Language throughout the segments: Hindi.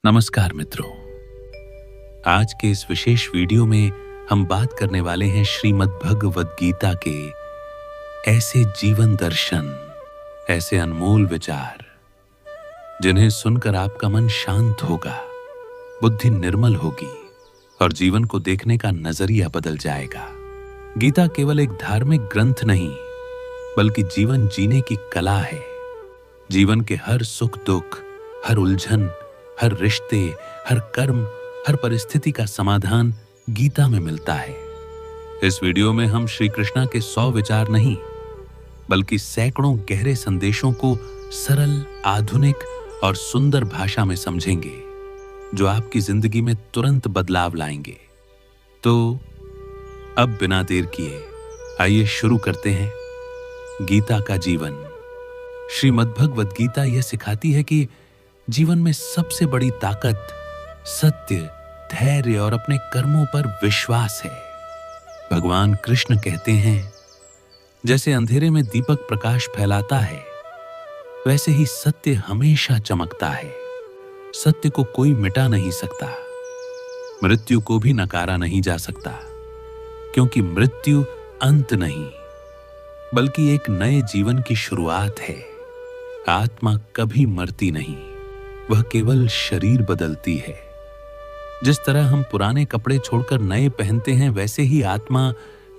नमस्कार मित्रों। आज के इस विशेष वीडियो में हम बात करने वाले हैं श्रीमद् भगवद गीता के ऐसे जीवन दर्शन, ऐसे अनमोल विचार जिन्हें सुनकर आपका मन शांत होगा, बुद्धि निर्मल होगी और जीवन को देखने का नजरिया बदल जाएगा। गीता केवल एक धार्मिक ग्रंथ नहीं, बल्कि जीवन जीने की कला है। जीवन के हर सुख दुख, हर उलझन, हर रिश्ते, हर कर्म, हर परिस्थिति का समाधान गीता में मिलता है। इस वीडियो में हम श्री कृष्णा के 100 विचार नहीं, बल्कि सैकड़ों गहरे संदेशों को सरल, आधुनिक और सुंदर भाषा में समझेंगे, जो आपकी जिंदगी में तुरंत बदलाव लाएंगे। तो अब बिना देर किए आइए शुरू करते हैं गीता का जीवन। श्रीमद् भगवद गीता यह सिखाती है कि जीवन में सबसे बड़ी ताकत सत्य, धैर्य और अपने कर्मों पर विश्वास है। भगवान कृष्ण कहते हैं, जैसे अंधेरे में दीपक प्रकाश फैलाता है, वैसे ही सत्य हमेशा चमकता है। सत्य को कोई मिटा नहीं सकता, मृत्यु को भी नकारा नहीं जा सकता, क्योंकि मृत्यु अंत नहीं, बल्कि एक नए जीवन की शुरुआत है। आत्मा कभी मरती नहीं, वह केवल शरीर बदलती है। जिस तरह हम पुराने कपड़े छोड़कर नए पहनते हैं, वैसे ही आत्मा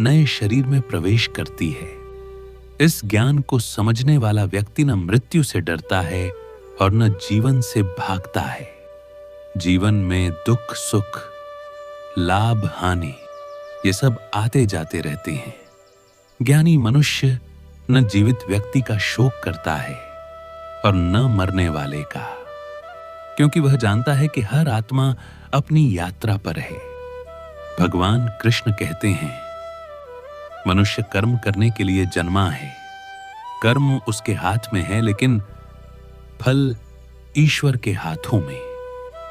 नए शरीर में प्रवेश करती है। इस ज्ञान को समझने वाला व्यक्ति न मृत्यु से डरता है और न जीवन से भागता है। जीवन में दुख सुख, लाभ हानि, ये सब आते जाते रहते हैं। ज्ञानी मनुष्य न जीवित व्यक्ति का शोक करता है और न मरने वाले का, क्योंकि वह जानता है कि हर आत्मा अपनी यात्रा पर है। भगवान कृष्ण कहते हैं, मनुष्य कर्म करने के लिए जन्मा है। कर्म उसके हाथ में है, लेकिन फल ईश्वर के हाथों में।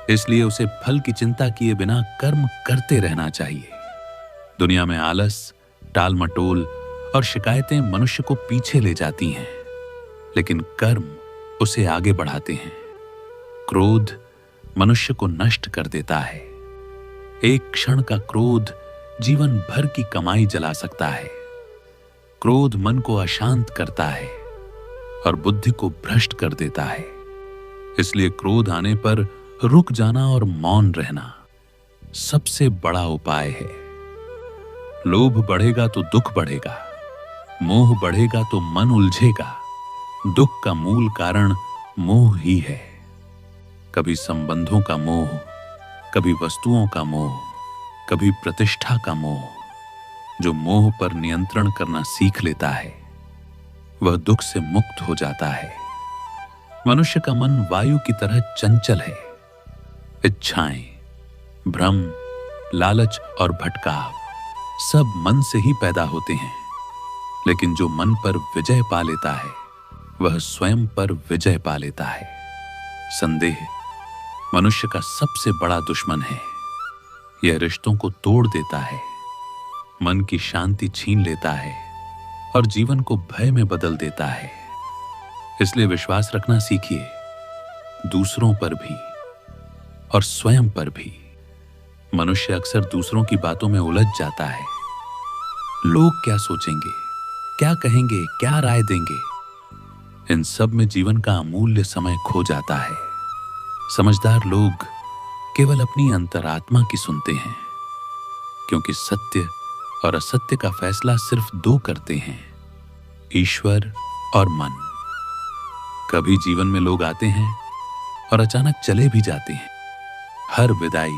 इसलिए उसे फल की चिंता किए बिना कर्म करते रहना चाहिए। दुनिया में आलस, टाल मटोल और शिकायतें मनुष्य को पीछे ले जाती हैं, लेकिन कर्म उसे आगे बढ़ाते हैं। क्रोध मनुष्य को नष्ट कर देता है। एक क्षण का क्रोध जीवन भर की कमाई जला सकता है। क्रोध मन को अशांत करता है और बुद्धि को भ्रष्ट कर देता है। इसलिए क्रोध आने पर रुक जाना और मौन रहना सबसे बड़ा उपाय है। लोभ बढ़ेगा तो दुख बढ़ेगा, मोह बढ़ेगा तो मन उलझेगा। दुख का मूल कारण मोह ही है। कभी संबंधों का मोह, कभी वस्तुओं का मोह, कभी प्रतिष्ठा का मोह। जो मोह पर नियंत्रण करना सीख लेता है, वह दुख से मुक्त हो जाता है। मनुष्य का मन वायु की तरह चंचल है। इच्छाएं, भ्रम, लालच और भटकाव सब मन से ही पैदा होते हैं। लेकिन जो मन पर विजय पा लेता है, वह स्वयं पर विजय पा लेता है। संदेह मनुष्य का सबसे बड़ा दुश्मन है। यह रिश्तों को तोड़ देता है, मन की शांति छीन लेता है और जीवन को भय में बदल देता है। इसलिए विश्वास रखना सीखिए, दूसरों पर भी और स्वयं पर भी। मनुष्य अक्सर दूसरों की बातों में उलझ जाता है। लोग क्या सोचेंगे, क्या कहेंगे, क्या राय देंगे, इन सब में जीवन का अमूल्य समय खो जाता है। समझदार लोग केवल अपनी अंतरात्मा की सुनते हैं, क्योंकि सत्य और असत्य का फैसला सिर्फ दो करते हैं, ईश्वर और मन। कभी जीवन में लोग आते हैं और अचानक चले भी जाते हैं। हर विदाई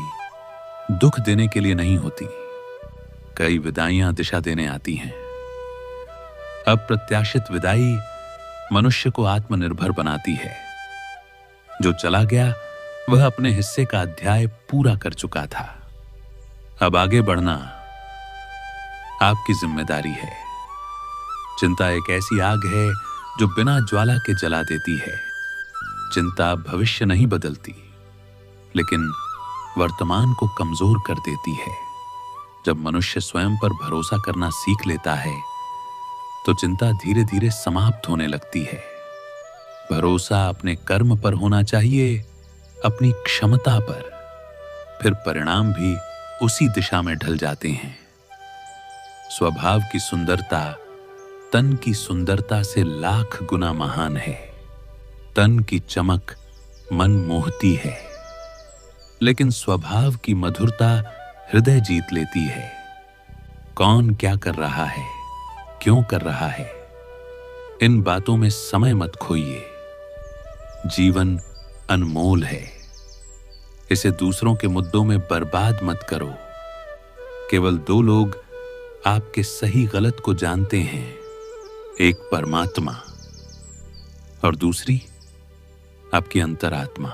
दुख देने के लिए नहीं होती, कई विदाइयां दिशा देने आती हैं। अप्रत्याशित विदाई मनुष्य को आत्मनिर्भर बनाती है। जो चला गया वह अपने हिस्से का अध्याय पूरा कर चुका था। अब आगे बढ़ना आपकी जिम्मेदारी है। चिंता एक ऐसी आग है जो बिना ज्वाला के जला देती है। चिंता भविष्य नहीं बदलती, लेकिन वर्तमान को कमजोर कर देती है। जब मनुष्य स्वयं पर भरोसा करना सीख लेता है, तो चिंता धीरे धीरे समाप्त होने लगती है। भरोसा अपने कर्म पर होना चाहिए, अपनी क्षमता पर, फिर परिणाम भी उसी दिशा में ढल जाते हैं। स्वभाव की सुंदरता तन की सुंदरता से लाख गुना महान है। तन की चमक मन मोहती है, लेकिन स्वभाव की मधुरता हृदय जीत लेती है। कौन क्या कर रहा है, क्यों कर रहा है, इन बातों में समय मत खोइए। जीवन अनमोल है, इसे दूसरों के मुद्दों में बर्बाद मत करो। केवल दो लोग आपके सही गलत को जानते हैं, एक परमात्मा और दूसरी आपकी अंतरात्मा।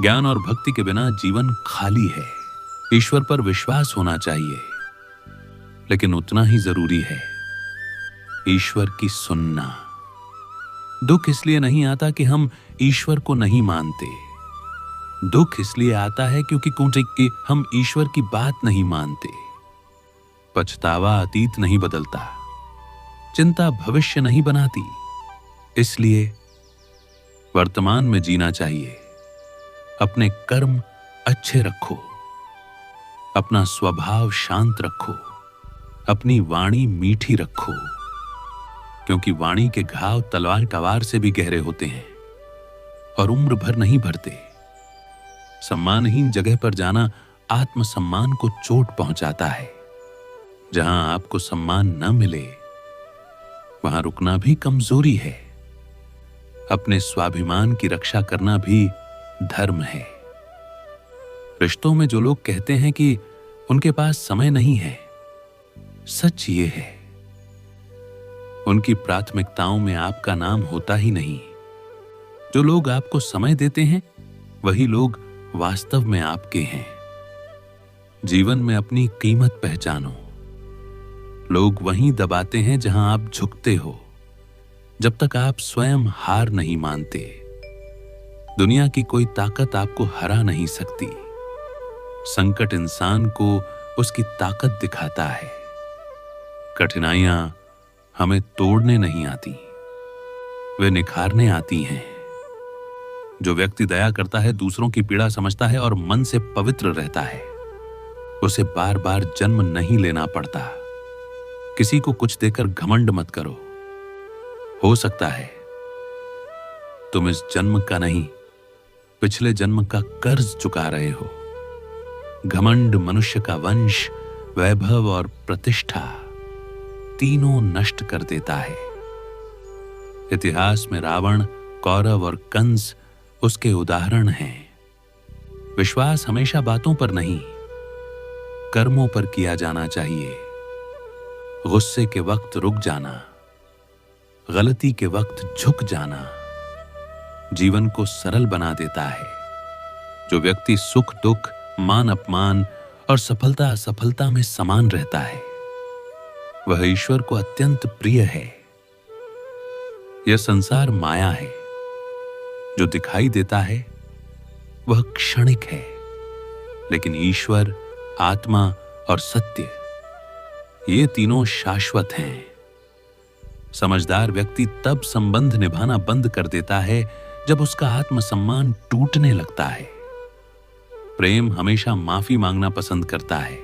ज्ञान और भक्ति के बिना जीवन खाली है। ईश्वर पर विश्वास होना चाहिए, लेकिन उतना ही जरूरी है ईश्वर की सुनना। दुख इसलिए नहीं आता कि हम ईश्वर को नहीं मानते, दुख इसलिए आता है क्योंकि हम ईश्वर की बात नहीं मानते। पछतावा अतीत नहीं बदलता, चिंता भविष्य नहीं बनाती। इसलिए वर्तमान में जीना चाहिए। अपने कर्म अच्छे रखो, अपना स्वभाव शांत रखो, अपनी वाणी मीठी रखो, क्योंकि वाणी के घाव तलवार कवार से भी गहरे होते हैं और उम्र भर नहीं भरते। सम्मानहीन जगह पर जाना आत्मसम्मान को चोट पहुंचाता है। जहां आपको सम्मान न मिले, वहां रुकना भी कमजोरी है। अपने स्वाभिमान की रक्षा करना भी धर्म है। रिश्तों में जो लोग कहते हैं कि उनके पास समय नहीं है, सच ये है उनकी प्राथमिकताओं में आपका नाम होता ही नहीं। जो लोग आपको समय देते हैं, वही लोग वास्तव में आपके हैं। जीवन में अपनी कीमत पहचानो। लोग वहीं दबाते हैं जहां आप झुकते हो, जब तक आप स्वयं हार नहीं मानते। दुनिया की कोई ताकत आपको हरा नहीं सकती। संकट इंसान को उसकी ताकत दिखाता है। कठिनाइयां हमें तोड़ने नहीं आती, वे निखारने आती हैं। जो व्यक्ति दया करता है, दूसरों की पीड़ा समझता है और मन से पवित्र रहता है, उसे बार बार जन्म नहीं लेना पड़ता। किसी को कुछ देकर घमंड मत करो। हो सकता है तुम इस जन्म का नहीं, पिछले जन्म का कर्ज चुका रहे हो। घमंड मनुष्य का वंश, वैभव और प्रतिष्ठा तीनों नष्ट कर देता है। इतिहास में रावण, कौरव और कंस उसके उदाहरण हैं। विश्वास हमेशा बातों पर नहीं, कर्मों पर किया जाना चाहिए। गुस्से के वक्त रुक जाना, गलती के वक्त झुक जाना जीवन को सरल बना देता है। जो व्यक्ति सुख दुख, मान अपमान और सफलता असफलता में समान रहता है, वह ईश्वर को अत्यंत प्रिय है। यह संसार माया है। जो दिखाई देता है वह क्षणिक है, लेकिन ईश्वर, आत्मा और सत्य, ये तीनों शाश्वत हैं। समझदार व्यक्ति तब संबंध निभाना बंद कर देता है जब उसका आत्मसम्मान टूटने लगता है। प्रेम हमेशा माफी मांगना पसंद करता है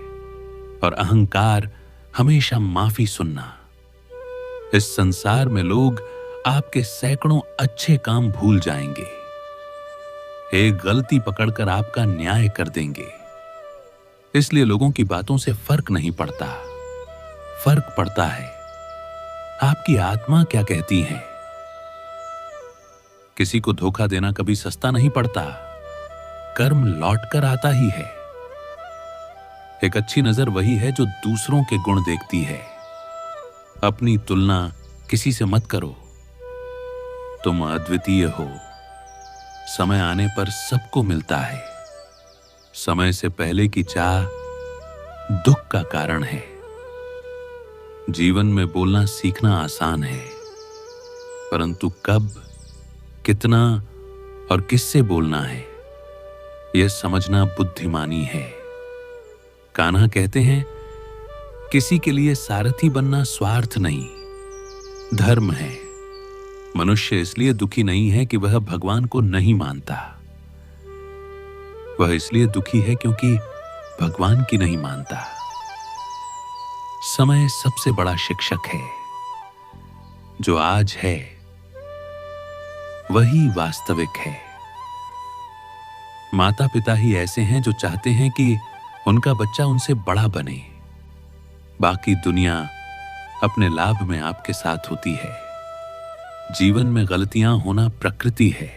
और अहंकार हमेशा माफी सुनना। इस संसार में लोग आपके सैकड़ों अच्छे काम भूल जाएंगे, एक गलती पकड़कर आपका न्याय कर देंगे। इसलिए लोगों की बातों से फर्क नहीं पड़ता। फर्क पड़ता है आपकी आत्मा क्या कहती है। किसी को धोखा देना कभी सस्ता नहीं पड़ता, कर्म लौट कर आता ही है। एक अच्छी नजर वही है जो दूसरों के गुण देखती है। अपनी तुलना किसी से मत करो। तुम अद्वितीय हो। समय आने पर सबको मिलता है। समय से पहले की चाह दुख का कारण है। जीवन में बोलना सीखना आसान है, परंतु कब, कितना और किससे बोलना है, यह समझना बुद्धिमानी है। कान्हा कहते हैं, किसी के लिए सारथी बनना स्वार्थ नहीं, धर्म है। मनुष्य इसलिए दुखी नहीं है कि वह भगवान को नहीं मानता, वह इसलिए दुखी है क्योंकि भगवान की नहीं मानता। समय सबसे बड़ा शिक्षक है। जो आज है वही वास्तविक है। माता पिता ही ऐसे हैं जो चाहते हैं कि उनका बच्चा उनसे बड़ा बने। बाकी दुनिया अपने लाभ में आपके साथ होती है। जीवन में गलतियां होना प्रकृति है,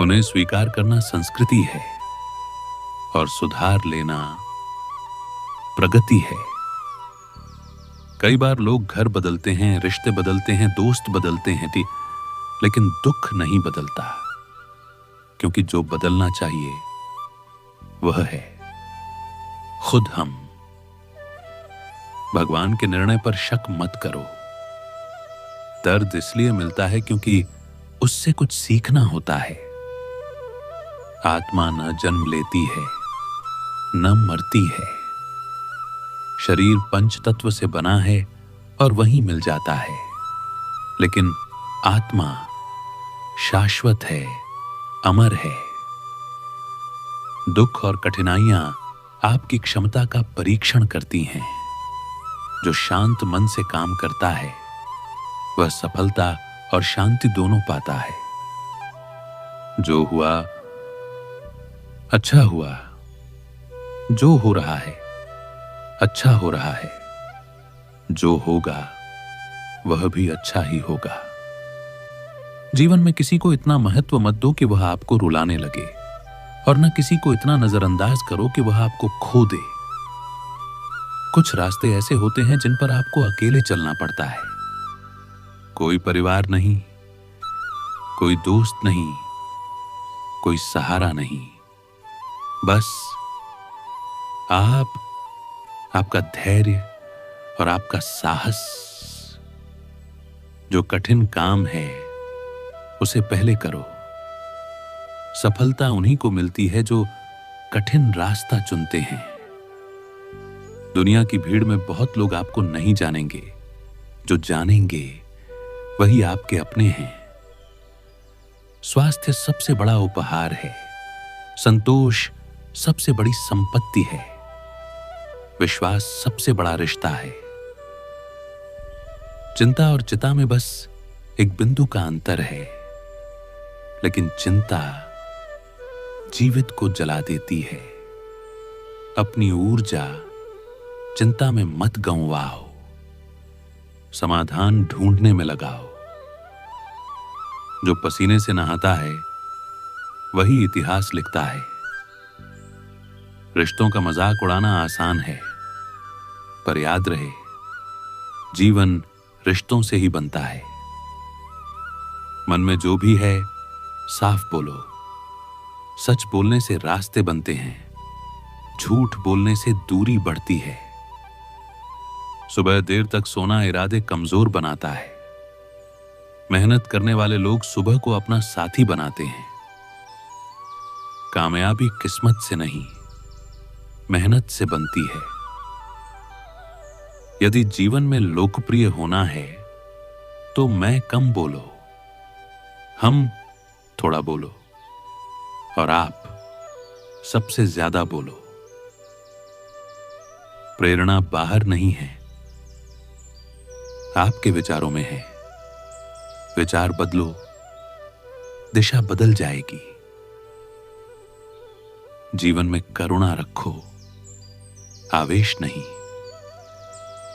उन्हें स्वीकार करना संस्कृति है और सुधार लेना प्रगति है। कई बार लोग घर बदलते हैं, रिश्ते बदलते हैं, दोस्त बदलते हैं, लेकिन दुख नहीं बदलता, क्योंकि जो बदलना चाहिए वह है खुद हम। भगवान के निर्णय पर शक मत करो। दर्द इसलिए मिलता है क्योंकि उससे कुछ सीखना होता है। आत्मा न जन्म लेती है न मरती है। शरीर पंच तत्व से बना है और वहीं मिल जाता है, लेकिन आत्मा शाश्वत है, अमर है। दुख और कठिनाइयां आपकी क्षमता का परीक्षण करती हैं। जो शांत मन से काम करता है वह सफलता और शांति दोनों पाता है। जो हुआ अच्छा हुआ, जो हो रहा है अच्छा हो रहा है, जो होगा वह भी अच्छा ही होगा। जीवन में किसी को इतना महत्व मत दो कि वह आपको रुलाने लगे, और न किसी को इतना नजरअंदाज करो कि वह आपको खो दे। कुछ रास्ते ऐसे होते हैं जिन पर आपको अकेले चलना पड़ता है। कोई परिवार नहीं, कोई दोस्त नहीं, कोई सहारा नहीं, बस आप, आपका धैर्य और आपका साहस। जो कठिन काम है उसे पहले करो। सफलता उन्हीं को मिलती है जो कठिन रास्ता चुनते हैं। दुनिया की भीड़ में बहुत लोग आपको नहीं जानेंगे, जो जानेंगे वही आपके अपने हैं। स्वास्थ्य सबसे बड़ा उपहार है, संतोष सबसे बड़ी संपत्ति है, विश्वास सबसे बड़ा रिश्ता है। चिंता और चिता में बस एक बिंदु का अंतर है, लेकिन चिंता जीवित को जला देती है। अपनी ऊर्जा चिंता में मत गंवाओ, समाधान ढूंढने में लगाओ। जो पसीने से नहाता है वही इतिहास लिखता है। रिश्तों का मजाक उड़ाना आसान है, पर याद रहे जीवन रिश्तों से ही बनता है। मन में जो भी है साफ बोलो। सच बोलने से रास्ते बनते हैं, झूठ बोलने से दूरी बढ़ती है। सुबह देर तक सोना इरादे कमजोर बनाता है। मेहनत करने वाले लोग सुबह को अपना साथी बनाते हैं। कामयाबी किस्मत से नहीं, मेहनत से बनती है। यदि जीवन में लोकप्रिय होना है तो मैं कम बोलो, हम थोड़ा बोलो और आप सबसे ज्यादा बोलो। प्रेरणा बाहर नहीं है, आपके विचारों में है। विचार बदलो, दिशा बदल जाएगी। जीवन में करुणा रखो, आवेश नहीं।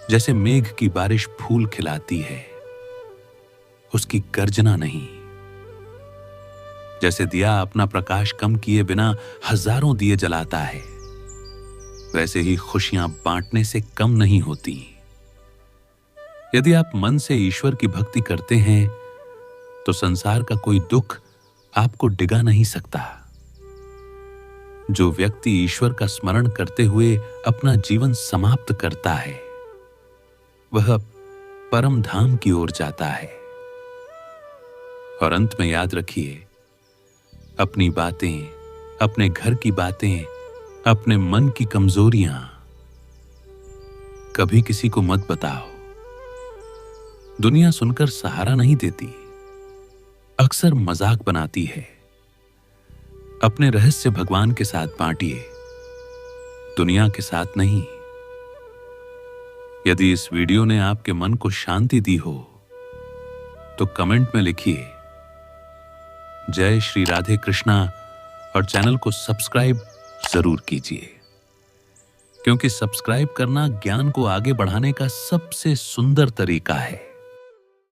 जैसे मेघ की बारिश फूल खिलाती है, उसकी गर्जना नहीं। जैसे दिया अपना प्रकाश कम किए बिना हजारों दिए जलाता है, वैसे ही खुशियां बांटने से कम नहीं होती। यदि आप मन से ईश्वर की भक्ति करते हैं तो संसार का कोई दुख आपको डिगा नहीं सकता। जो व्यक्ति ईश्वर का स्मरण करते हुए अपना जीवन समाप्त करता है वह परम धाम की ओर जाता है। और अंत में याद रखिए, अपनी बातें, अपने घर की बातें, अपने मन की कमजोरियां कभी किसी को मत बताओ। दुनिया सुनकर सहारा नहीं देती, अक्सर मजाक बनाती है। अपने रहस्य भगवान के साथ बांटिए, दुनिया के साथ नहीं। यदि इस वीडियो ने आपके मन को शांति दी हो तो कमेंट में लिखिए जय श्री राधे कृष्णा और चैनल को सब्सक्राइब जरूर कीजिए, क्योंकि सब्सक्राइब करना ज्ञान को आगे बढ़ाने का सबसे सुंदर तरीका है।